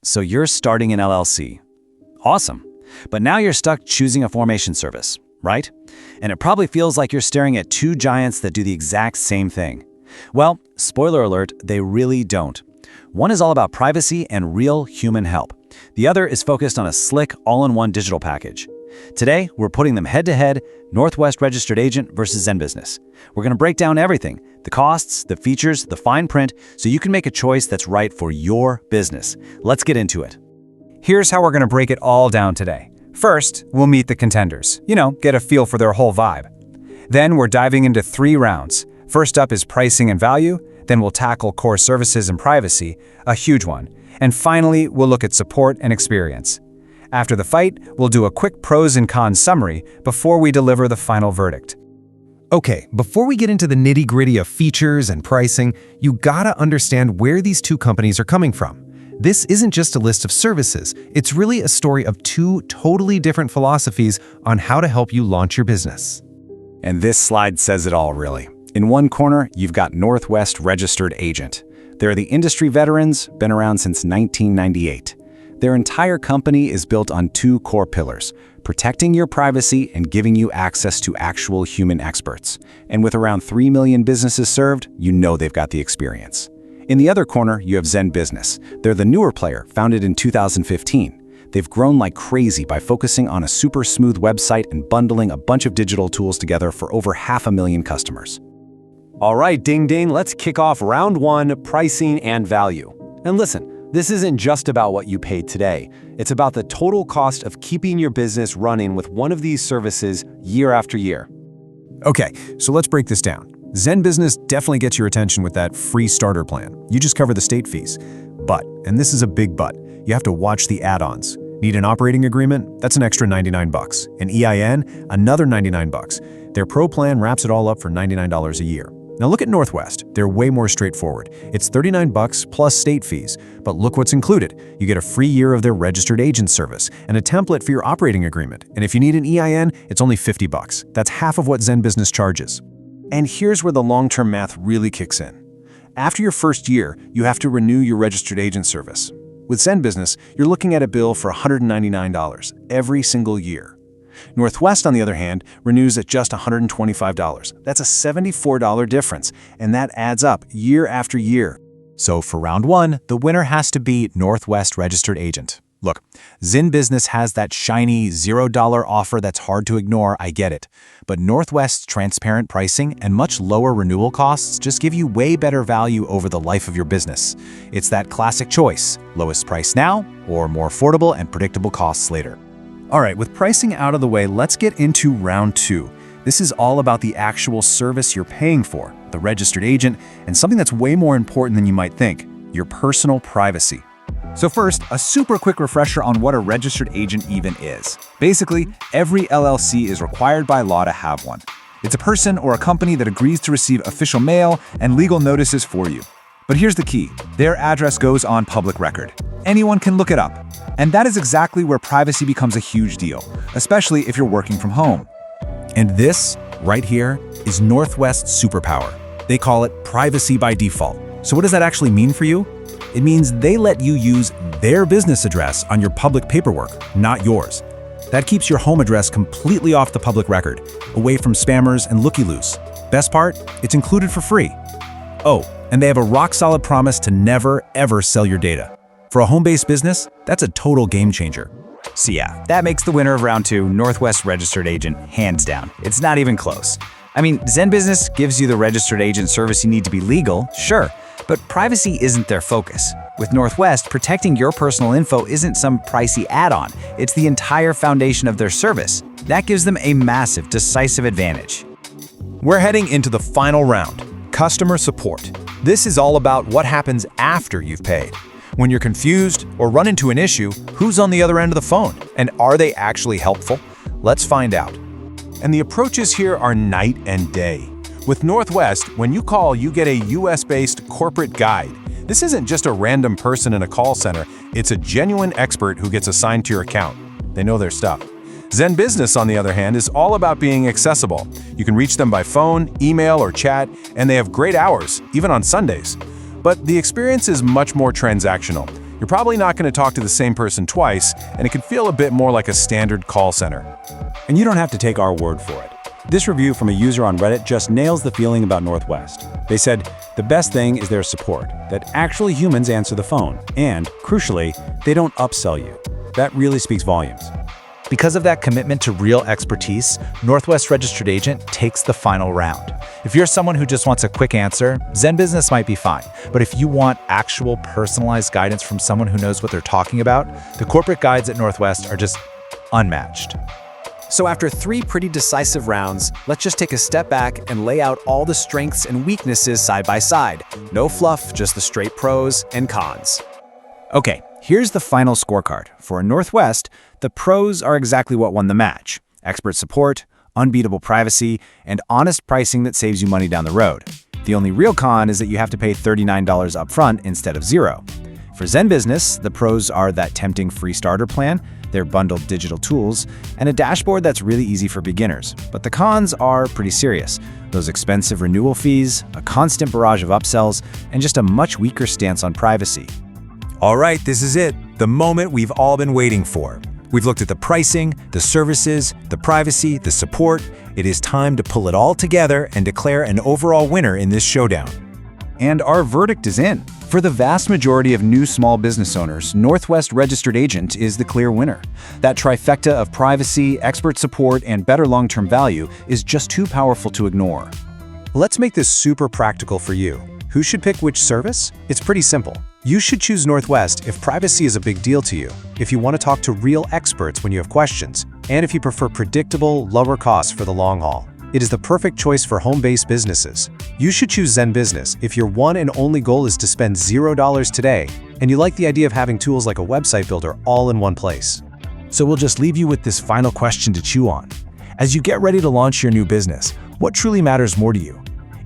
So you're starting an LLC. Awesome. But now you're stuck choosing a formation service, right? And it probably feels like you're staring at two giants that do the exact same thing. Well, spoiler alert, they really don't. One is all about privacy and real human help. The other is focused on a slick, all-in-one digital package. Today, we're putting them head-to-head, Northwest Registered Agent versus ZenBusiness. We're going to break down everything, the costs, the features, the fine print, so you can make a choice that's right for your business. Let's get into it. Here's how we're going to break it all down today. First, we'll meet the contenders, get a feel for their whole vibe. Then we're diving into 3 rounds. First up is pricing and value, then we'll tackle core services and privacy, a huge one. And finally, we'll look at support and experience. After the fight, we'll do a quick pros and cons summary before we deliver the final verdict. Okay, before we get into the nitty-gritty of features and pricing, you gotta understand where these two companies are coming from. This isn't just a list of services, it's really a story of 2 totally different philosophies on how to help you launch your business. And this slide says it all, really. In one corner, you've got Northwest Registered Agent. They're the industry veterans, been around since 1998. Their entire company is built on 2 core pillars: protecting your privacy and giving you access to actual human experts. And with around 3 million businesses served, you know they've got the experience. In the other corner, you have ZenBusiness. They're the newer player, founded in 2015. They've grown like crazy by focusing on a super smooth website and bundling a bunch of digital tools together for over 500,000 customers. All right, ding ding, let's kick off round 1, pricing and value. And listen, this isn't just about what you paid today. It's about the total cost of keeping your business running with one of these services year after year. Okay, so let's break this down. ZenBusiness definitely gets your attention with that free starter plan. You just cover the state fees. But, and this is a big but, you have to watch the add-ons. Need an operating agreement? That's an extra $99. An EIN? Another $99. Their Pro plan wraps it all up for $99 a year. Now look at Northwest. They're way more straightforward. It's $39 plus state fees. But look what's included. You get a free year of their registered agent service and a template for your operating agreement. And if you need an EIN, it's only $50. That's half of what ZenBusiness charges. And here's where the long-term math really kicks in. After your first year, you have to renew your registered agent service. With ZenBusiness, you're looking at a bill for $199 every single year. Northwest, on the other hand, renews at just $125. That's a $74 difference, and that adds up year after year. So for round 1, the winner has to be Northwest Registered Agent. Look, ZenBusiness has that shiny $0 offer that's hard to ignore, I get it. But Northwest's transparent pricing and much lower renewal costs just give you way better value over the life of your business. It's that classic choice, lowest price now or more affordable and predictable costs later. All right, with pricing out of the way, let's get into round 2. This is all about the actual service you're paying for, the registered agent, and something that's way more important than you might think, your personal privacy. So first, a super quick refresher on what a registered agent even is. Basically, every LLC is required by law to have one. It's a person or a company that agrees to receive official mail and legal notices for you. But here's the key. Their address goes on public record. Anyone can look it up. And that is exactly where privacy becomes a huge deal, especially if you're working from home. And this, right here, is Northwest's superpower. They call it privacy by default. So what does that actually mean for you? It means they let you use their business address on your public paperwork, not yours. That keeps your home address completely off the public record, away from spammers and looky-loos. Best part? It's included for free. Oh, and they have a rock-solid promise to never, ever sell your data. For a home-based business, that's a total game changer. So yeah, that makes the winner of round 2, Northwest Registered Agent, hands down. It's not even close. I mean, ZenBusiness gives you the registered agent service you need to be legal, sure, but privacy isn't their focus. With Northwest, protecting your personal info isn't some pricey add-on. It's the entire foundation of their service. That gives them a massive, decisive advantage. We're heading into the final round, customer support. This is all about what happens after you've paid. When you're confused or run into an issue, who's on the other end of the phone? And are they actually helpful? Let's find out. And the approaches here are night and day. With Northwest, when you call, you get a US-based corporate guide. This isn't just a random person in a call center, it's a genuine expert who gets assigned to your account. They know their stuff. ZenBusiness, on the other hand, is all about being accessible. You can reach them by phone, email, or chat, and they have great hours, even on Sundays. But the experience is much more transactional. You're probably not going to talk to the same person twice, and it can feel a bit more like a standard call center. And you don't have to take our word for it. This review from a user on Reddit just nails the feeling about Northwest. They said, the best thing is their support, that actually humans answer the phone, and, crucially, they don't upsell you. That really speaks volumes. Because of that commitment to real expertise, Northwest Registered Agent takes the final round. If you're someone who just wants a quick answer, ZenBusiness might be fine. But if you want actual personalized guidance from someone who knows what they're talking about, the corporate guides at Northwest are just unmatched. So after 3 pretty decisive rounds, let's just take a step back and lay out all the strengths and weaknesses side by side. No fluff, just the straight pros and cons. Okay, here's the final scorecard. For Northwest, the pros are exactly what won the match: expert support, unbeatable privacy, and honest pricing that saves you money down the road. The only real con is that you have to pay $39 upfront instead of $0. For ZenBusiness, the pros are that tempting free starter plan, their bundled digital tools, and a dashboard that's really easy for beginners. But the cons are pretty serious: those expensive renewal fees, a constant barrage of upsells, and just a much weaker stance on privacy. All right, this is it, the moment we've all been waiting for. We've looked at the pricing, the services, the privacy, the support. It is time to pull it all together and declare an overall winner in this showdown. And our verdict is in. For the vast majority of new small business owners, Northwest Registered Agent is the clear winner. That trifecta of privacy, expert support, and better long-term value is just too powerful to ignore. Let's make this super practical for you. Who should pick which service? It's pretty simple. You should choose Northwest if privacy is a big deal to you, if you want to talk to real experts when you have questions, and if you prefer predictable, lower costs for the long haul. It is the perfect choice for home-based businesses. You should choose ZenBusiness if your one and only goal is to spend $0 today, and you like the idea of having tools like a website builder all in one place. So we'll just leave you with this final question to chew on. As you get ready to launch your new business, what truly matters more to you?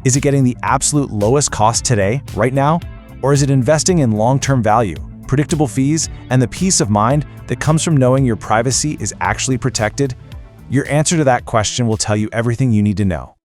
Is it getting the absolute lowest cost today, right now? Or is it investing in long-term value, predictable fees, and the peace of mind that comes from knowing your privacy is actually protected? Your answer to that question will tell you everything you need to know.